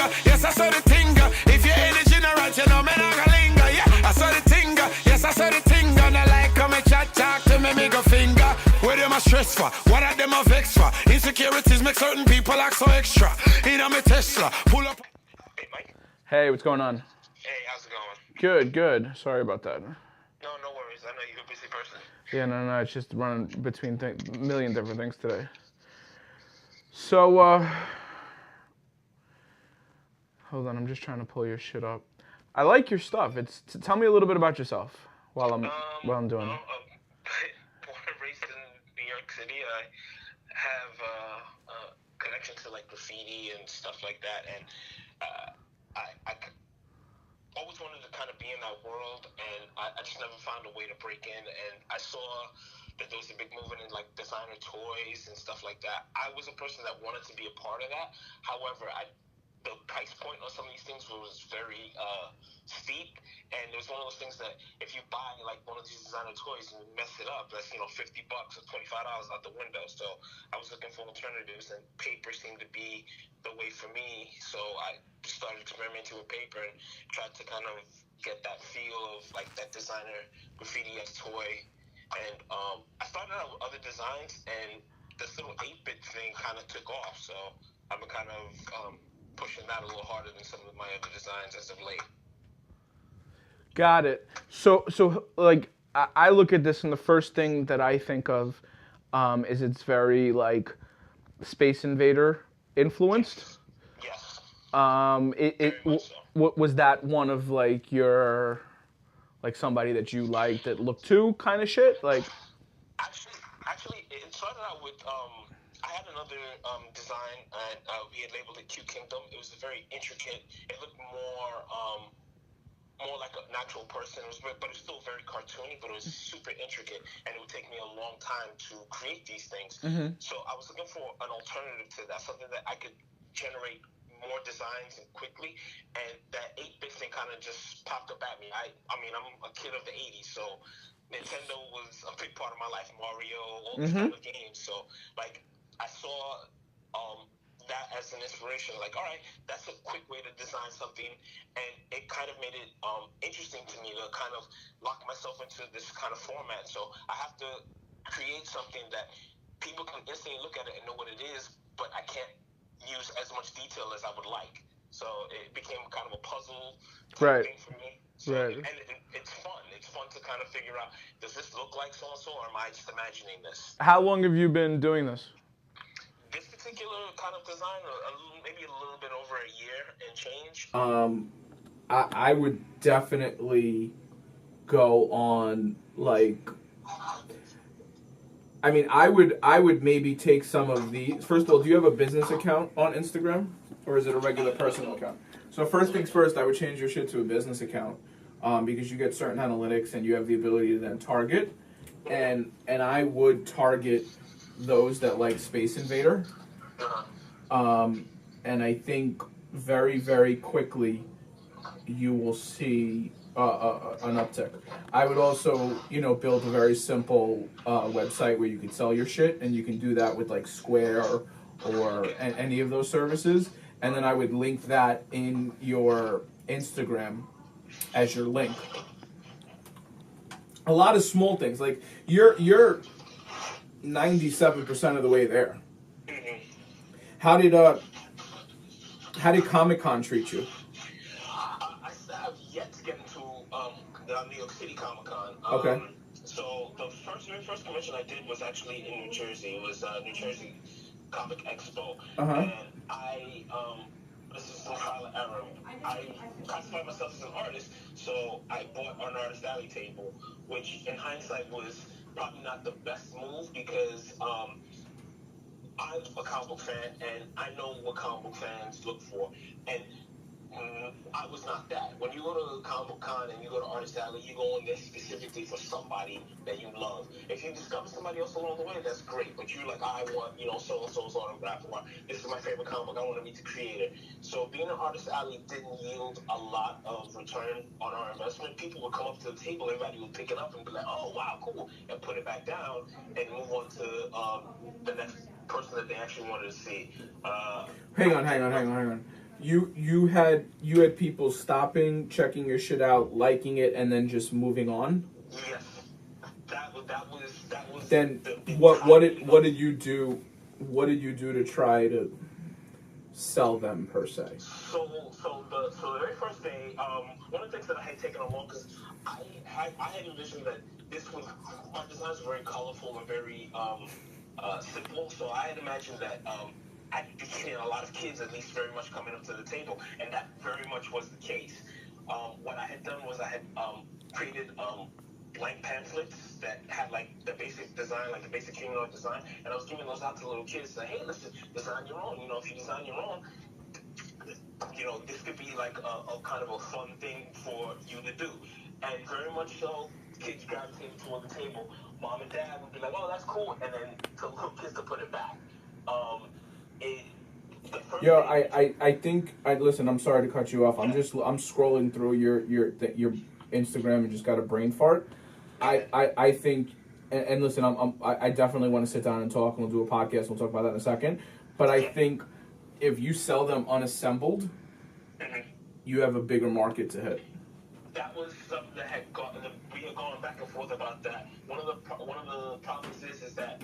tinga. Yes, I saw the tinga. If your energy not right, you know me not gonna linger. Yeah, I saw the tinga. Yes, I saw the tinga. Now like come and chat talk to me, make a finger. Where them a stress for? What are them a vex for? Insecurities make certain people act so extra. In a me Tesla, pull up. Hey, Mike. Hey, what's going on? Hey, how's it going? Good, good. Sorry about that. No worries. I know you're a busy person. Yeah, no, it's just running between a million different things today. So, hold on, I'm just trying to pull your shit up. I like your stuff. Tell me a little bit about yourself while I'm doing it. Born and raised in New York City, I have a connection to like graffiti and stuff like that, and I always wanted to kind of be in that world, and I just never found a way to break in. And I saw that there was a big movement in like designer toys and stuff like that. I was a person that wanted to be a part of that. However, the price point on some of these things was very steep, and it was one of those things that if you buy like one of these designer toys and you mess it up, that's $50 or $25 out the window. So I was looking for alternatives, and paper seemed to be the way for me. So I started experimenting with paper and tried to kind of get that feel of like that designer graffiti-esque toy. And I started out with other designs, and this little 8-bit thing kind of took off. So I've been kind of pushing that a little harder than some of my other designs as of late. Got it. So like I look at this, and the first thing that I think of is it's very like Space Invader influenced. Yes. Was that one of like your like somebody that you liked that looked to kind of shit like? Actually, it started out with I had another design, and we had labeled it Q Kingdom. It was a very intricate. It looked more like a natural person. But it was still very cartoony. But it was super intricate, and it would take me a long time to create these things. Mm-hmm. So I was looking for an alternative to that, something that I could generate more designs and quickly. And that 8-bit thing kind of just popped up at me. I mean, I'm a kid of the '80s, so Nintendo was a big part of my life. Mario, all these kind of games. So like, I saw that as an inspiration. Like, all right, that's a quick way to design something, and it kind of made it interesting to me to kind of lock myself into this kind of format. So I have to create something that people can instantly look at it and know what it is, but I can't use as much detail as I would like. So it became kind of a puzzle thing for me. So, right. And it's fun. It's fun to kind of figure out, does this look like so-and-so, or am I just imagining this? How long have you been doing this? This particular kind of design, maybe a little bit over a year and change. I would definitely go on like. I mean, I would maybe take some of these. First of all, do you have a business account on Instagram, or is it a regular personal account? So first things first, I would change your shit to a business account, because you get certain analytics and you have the ability to then target, and I would target those that like Space Invader, and I think very, very quickly you will see an uptick. I would also, build a very simple website where you can sell your shit, and you can do that with like Square or any of those services, and then I would link that in your Instagram as your link. A lot of small things, like you're 97% of the way there. How did Comic-Con treat you? I have yet to get into the New York City Comic-Con. Okay. So the very first convention I did was actually in New Jersey. It was New Jersey Comic Expo. And this is some trial and error. I classified myself as an artist, so I bought an artist alley table, which in hindsight was probably not the best move, because I'm a comic book fan, and I know what comic book fans look for. And I was not that. When you go to Comic Book Con and you go to Artist Alley, you go in there specifically for somebody that you love. If you discover somebody else along the way, that's great. But you're like, I want, so-and-so's autograph, or this is my favorite comic book, I want to meet the creator. So being an Artist Alley didn't yield a lot of return on our investment. People would come up to the table, everybody would pick it up and be like, oh, wow, cool, and put it back down and move on to the next person that they actually wanted to see. Hang on. You had people stopping, checking your shit out, liking it, and then just moving on. Yes, that was. Then the what did you do? What did you do to try to sell them per se? So the very first day, one of the things that I had taken along, because I had envisioned that this was, our designs were very colorful and very simple. So I had imagined that I'd be getting a lot of kids, at least, very much coming up to the table, and that very much was the case. What I had done was I had created blank pamphlets that had like the basic design, like the basic humanoid design, and I was giving those out to little kids. Say, hey, listen, design your own. You know, if you design your own, you know, this could be like a kind of a fun thing for you to do. And very much so, kids gravitated toward the table. Mom and dad would be like, oh, that's cool. And then to little kids to put it back. Yo, I think listen. I'm sorry to cut you off. I'm scrolling through your Instagram and just got a brain fart. I think, and listen, I definitely want to sit down and talk, and we'll do a podcast. We'll talk about that in a second. But I think if you sell them unassembled, you have a bigger market to hit. That was something that we had gone back and forth about that. One of the problems is that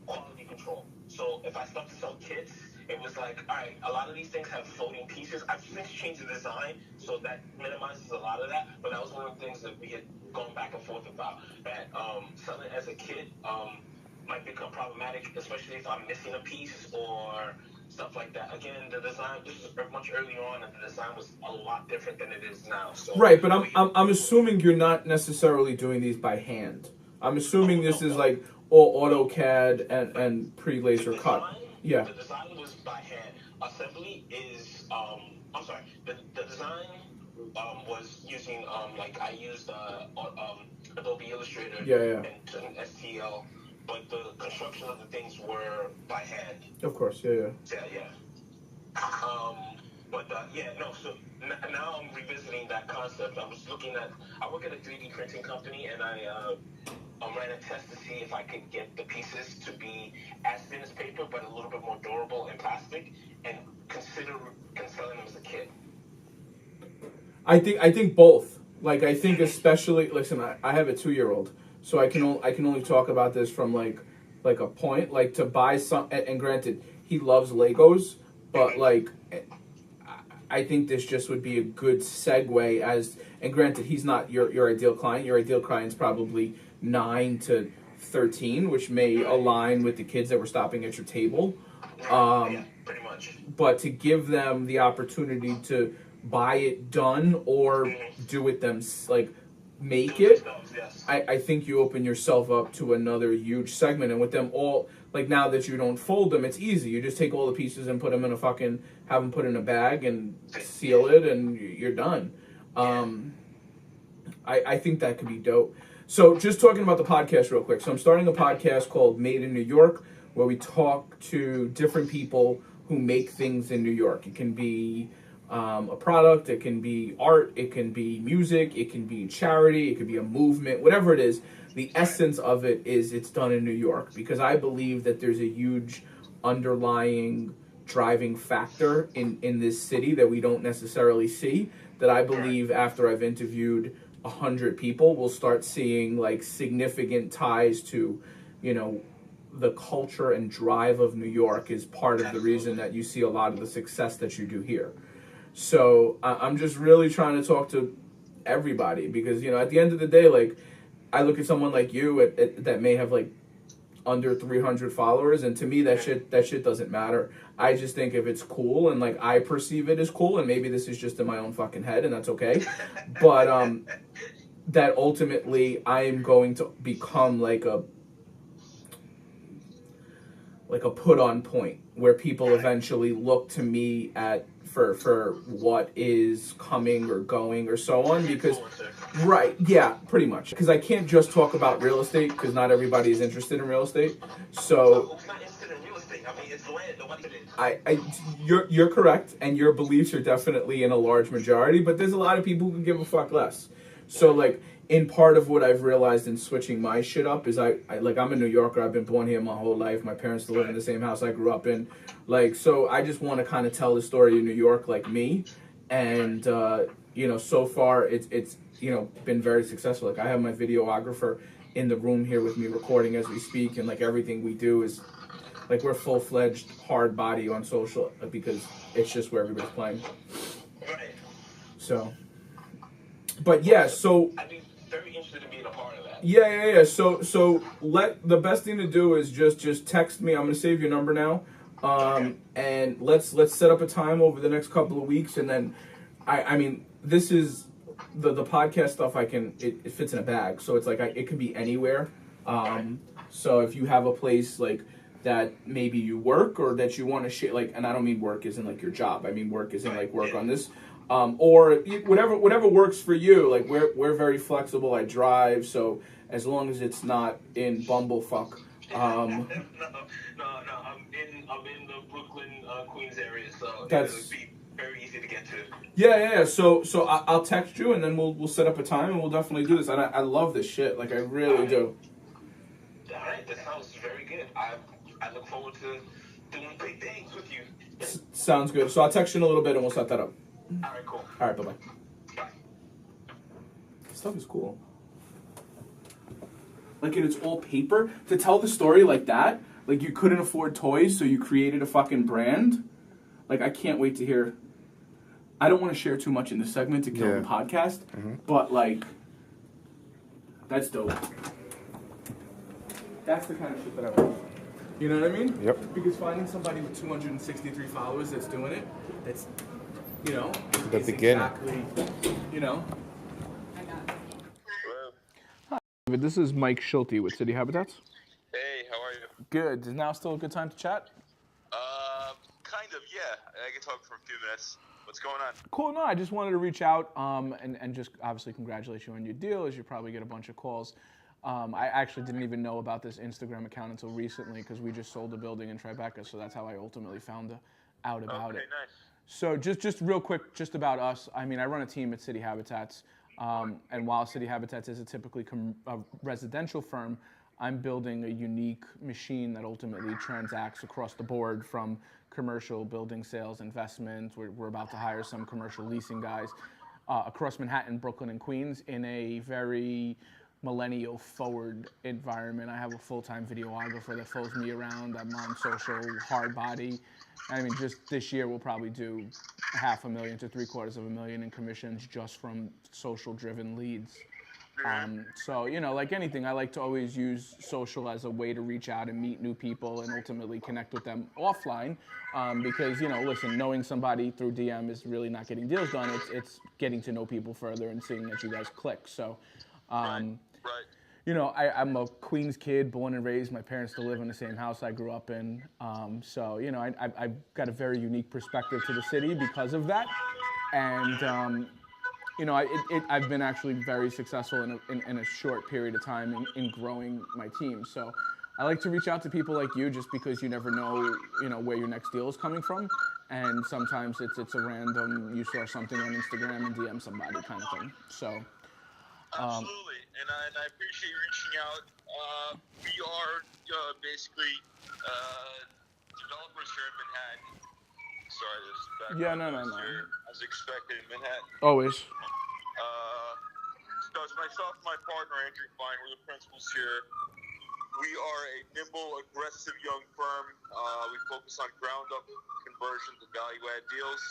quality control. So if I start to sell kits, it was like, all right, a lot of these things have floating pieces. I've since changed the design, so that minimizes a lot of that. But that was one of the things that we had gone back and forth about. That selling as a kit might become problematic, especially if I'm missing a piece or stuff like that. Again, the design, this is much earlier on, and the design was a lot different than it is now. So right, but I'm assuming you're not necessarily doing these by hand. I'm assuming this is like all AutoCAD and pre-laser cut. Yeah. The design was by hand. Assembly is I'm sorry. The design was using like I used Adobe Illustrator and STL, but the construction of the things were by hand. Of course, yeah. So now I'm revisiting that concept. I work at a 3D printing company, and I ran a test to see if I could get the pieces to be as thin as paper, but a little bit more durable in plastic, and consider selling them as a kit. I think both. Like, I think especially, listen, I have a 2-year-old, so I can only talk about this from like a point, like to buy some, and granted, he loves Legos, but like, I think this just would be a good segue and granted, he's not your ideal client. Your ideal client's probably 9 to 13, which may align with the kids that were stopping at your table. Pretty much. But to give them the opportunity to buy it done or do it make it, I think you open yourself up to another huge segment. And with them all, like now that you don't fold them, it's easy. You just take all the pieces and put them in have them put in a bag and seal it, and you're done. I think that could be dope. So just talking about the podcast real quick. So I'm starting a podcast called Made in New York, where we talk to different people who make things in New York. It can be a product, it can be art, it can be music, it can be charity, it could be a movement, whatever it is. The essence of it is it's done in New York, because I believe that there's a huge underlying driving factor in this city that we don't necessarily see, that I believe after I've interviewed 100 people, we'll start seeing like significant ties to, the culture and drive of New York is part of the reason that you see a lot of the success that you do here. So I'm just really trying to talk to everybody, because, at the end of the day, like, I look at someone like you that may have like under 300 followers, and to me that shit doesn't matter. I just think if it's cool and like I perceive it as cool, and maybe this is just in my own fucking head, and that's okay, but that ultimately I am going to become like a put on point where people eventually look to me for what is coming or going or so on, because pretty much, because I can't just talk about real estate, because not everybody is interested in real estate. So Who's not interested in real estate? I mean, it's land. Nobody you're correct, and your beliefs are definitely in a large majority, but there's a lot of people who give a fuck less. So like in part of what I've realized in switching my shit up is I like I'm a New Yorker. I've been born here my whole life. My parents still live in the same house I grew up in. Like so I just want to kind of tell the story of New York like me, and you know so far it's you know been very successful. Like I have my videographer in the room here with me recording as we speak, and like everything we do is like we're full-fledged hard body on social because it's just where everybody's playing. Right. So, but yeah, so I'd be very interested in being a part of that. yeah. So the best thing to do is just text me. I'm gonna save your number now, and let's set up a time over the next couple of weeks, and then I mean this is the podcast stuff. It fits in a bag, so it's like it can be anywhere. So if you have a place like that maybe you work or that you want to share, like, and I don't mean work isn't like your job. I mean work isn't like work on this, or whatever works for you. Like we're very flexible. I drive, so as long as it's not in bumblefuck. No. I'm in the Brooklyn, Queens area, so it would be very easy to get to. Yeah. So I'll text you and then we'll set up a time and we'll definitely do this. And I love this shit. Like I really do. All right, that sounds very good. I look forward to doing big things with you. Sounds good. So I'll text you in a little bit and we'll set that up. All right, cool. All right, bye-bye. Bye. This stuff is cool. Like, and it's all paper. To tell the story like that, like you couldn't afford toys, so you created a fucking brand. Like, I can't wait to hear. I don't want to share too much in this segment to kill the podcast, but like, that's dope. That's the kind of shit that I want. You know what I mean? Yep. Because finding somebody with 263 followers that's doing it, that's, you know, The is beginning. exactly, you know. But this is Mike Schulte with Citi Habitats. Hey, how are you? Good. Is now still a good time to chat? Kind of, yeah. I can talk for a few minutes. What's going on? Cool. No, I just wanted to reach out and just obviously congratulate you on your deal, as you probably get a bunch of calls. I actually didn't even know about this Instagram account until recently because we just sold a building in Tribeca, so that's how I ultimately found out about it. Okay, nice. So just real quick, just about us. I mean, I run a team at Citi Habitats, and while Citi Habitats is a typically a residential firm, I'm building a unique machine that ultimately transacts across the board from commercial, building, sales, investments. We're about to hire some commercial leasing guys across Manhattan, Brooklyn, and Queens in a very millennial forward environment. I have a full-time videographer that follows me around. I'm on social, hard body. I mean, just this year we'll probably do $500,000 to $750,000 in commissions just from social-driven leads. So, you know, like anything, I like to always use social as a way to reach out and meet new people and ultimately connect with them offline. Because, you know, listen, knowing somebody through DM is really not getting deals done. It's getting to know people further and seeing that you guys click. So, Right. you know, I'm a Queens kid, born and raised. My parents still live in the same house I grew up in. So, you know, I've got a very unique perspective to the city because of that. And, you know, I've been actually very successful in a short period of time in growing my team. So I like to reach out to people like you just because you never know, you know, where your next deal is coming from. And sometimes it's a random, you saw something on Instagram and DM somebody kind of thing. So. Absolutely, and I appreciate you reaching out. We are basically developers here in Manhattan. Sorry, this background Yeah, no. here, as expected in Manhattan. Always. So it's myself and my partner, Andrew Fine. We're the principals here. We are a nimble, aggressive young firm. We focus on ground-up conversions and value-add deals.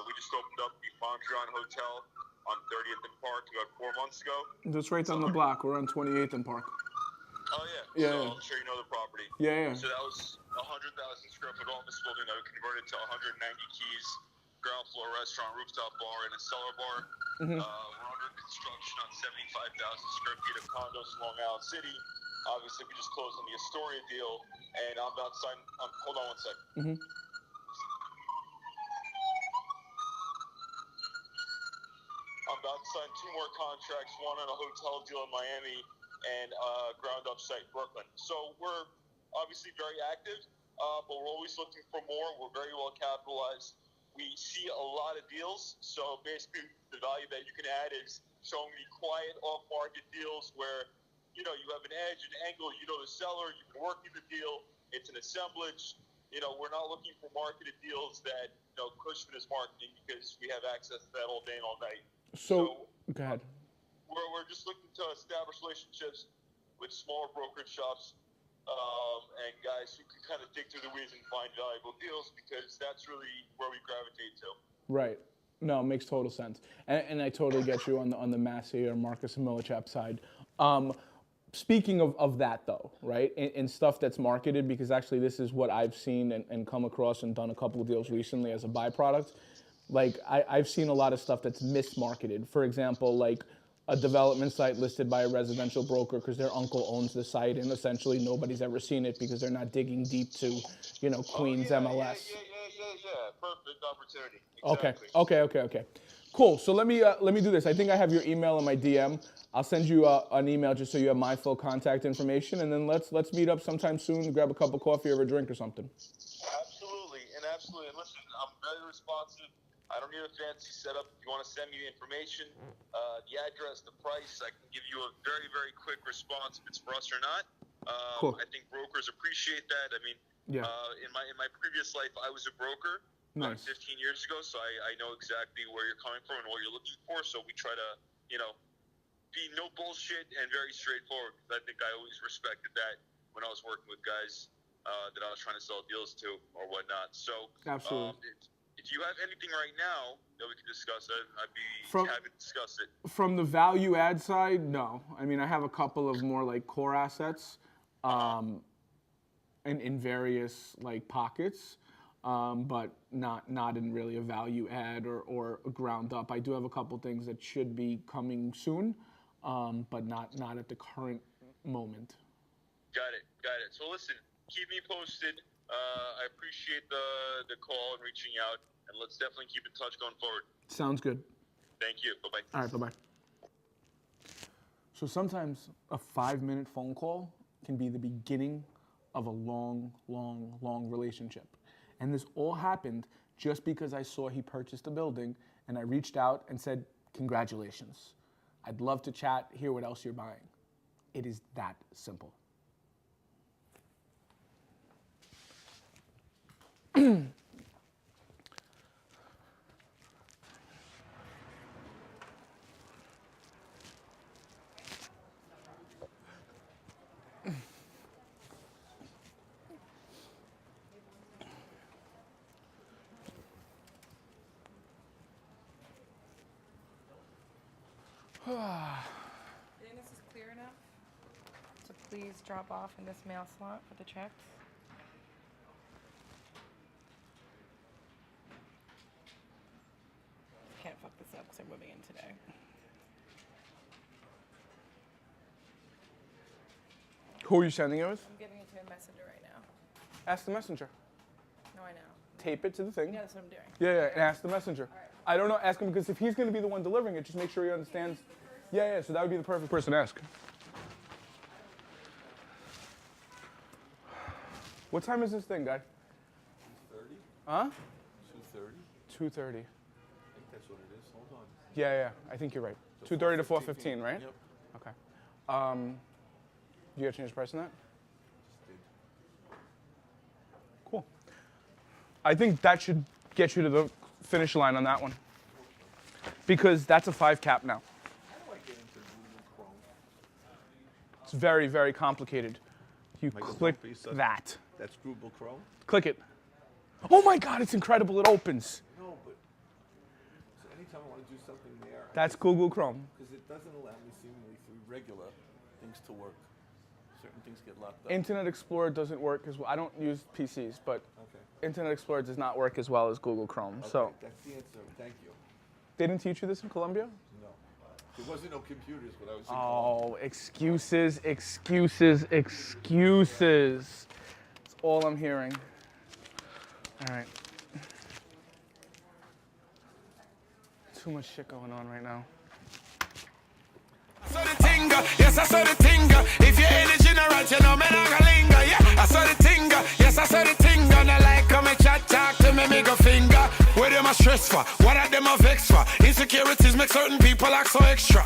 We just opened up the Mon-Fri Hotel on 30th and Park about 4 months ago. That's right down the block. We're on 28th and Park. Oh, yeah. Yeah. So I'm sure you know the property. Yeah. So that was 100,000 square foot office building that we converted to 190 keys, ground floor restaurant, rooftop bar, and a cellar bar. We're under construction on 75,000 square feet of condos in Long Island City. Obviously, we just closed on the Astoria deal, and I'm about to sign. Hold on one second. I'm about to sign 2 more contracts, one on a hotel deal in Miami and a ground-up site in Brooklyn. So we're obviously very active, but we're always looking for more. We're very well capitalized. we see a lot of deals. So basically, the value that you can add is showing me quiet off-market deals where, you have an edge, an angle, the seller, you can work in the deal, it's an assemblage. We're not looking for marketed deals that, Cushman is marketing because we have access to that all day and all night. So go ahead. We're just looking to establish relationships with smaller brokerage shops and guys who can kind of dig through the weeds and find valuable deals, because that's really where we gravitate to. Right. No, it makes total sense. And I totally get you on the Massey or Marcus and Millichap side. Speaking of that, though, right, and stuff that's marketed, because actually this is what I've seen and come across and done a couple of deals recently as a byproduct. Like, I've seen a lot of stuff that's mismarketed. For example, like a development site listed by a residential broker because their uncle owns the site, and essentially nobody's ever seen it because they're not digging deep to, Queens MLS. Yeah. Perfect opportunity. Exactly. Okay. Cool. So let me do this. I think I have your email in my DM. I'll send you an email just so you have my full contact information, and then let's meet up sometime soon and grab a cup of coffee or a drink or something. Absolutely. And listen, I'm very responsive. I don't need a fancy setup. If you want to send me the information, the address, the price, I can give you a very, very quick response if it's for us or not. Cool. I think brokers appreciate that. I mean, Yeah. In my previous life, I was a broker. Nice. 15 years ago, so I know exactly where you're coming from and what you're looking for. So we try to, be no bullshit and very straightforward. I think I always respected that when I was working with guys that I was trying to sell deals to or whatnot. So Absolutely. If you have anything right now that we can discuss, I'd be happy to discuss it. From the value add side, no. I mean, I have a couple of more like core assets in various like pockets. But not in really a value add or a ground up. I do have a couple things that should be coming soon, but not at the current moment. Got it. So listen, keep me posted. I appreciate the call and reaching out, and let's definitely keep in touch going forward. Sounds good. Thank you. Bye-bye. All right, bye-bye. So sometimes a 5-minute phone call can be the beginning of a long, long, long relationship. And this all happened just because I saw he purchased a building, and I reached out and said, congratulations. I'd love to chat, hear what else you're buying. It is that simple. Then this is clear enough to please drop off in this mail slot for the checks. Can't fuck this up because I'm moving in today. Who are you sending it with? I'm giving it to a messenger right now. Ask the messenger. No, I know. Tape it to the thing. Yeah, that's what I'm doing. Yeah, and ask the messenger. All right. I don't know, ask him, because if he's going to be the one delivering it, just make sure he understands. Yeah, so that would be the perfect person to ask. What time is this thing, guy? 2:30. Huh? 2:30. 2:30. I think that's what it is. Hold on. Yeah, I think you're right. 2:30 to 4:15, right? Yep. Okay. You got to change the price on that? Just did. Cool. I think that should get you to the finish line on that one, because that's a 5 cap now. How do I get into Google Chrome? It's very, very complicated. You Michael, click don't be such- that. That's Google Chrome? Click it. Oh my God, it's incredible. It opens. No, but so anytime I want to do something there, That's Google Chrome. because it doesn't allow me seemingly through regular things to work. Certain things get locked up. Internet Explorer doesn't work as well. I don't use PCs, but Okay. Internet Explorer does not work as well as Google Chrome. Okay, So that's the answer. Thank you. they didn't teach you this in Columbia? No. There wasn't no computers when I was in Oh, excuses. That's all I'm hearing. All right. Too much shit going on right now. I saw the tinga, yes, I saw the tinga. If your energy not right, you know me not gonna linger. Yeah, I saw the tinga, yes, I saw the tinga. And I like how me chat talk to me, go finger. With them stress for? What are them a vex for? Insecurities make certain people act so extra.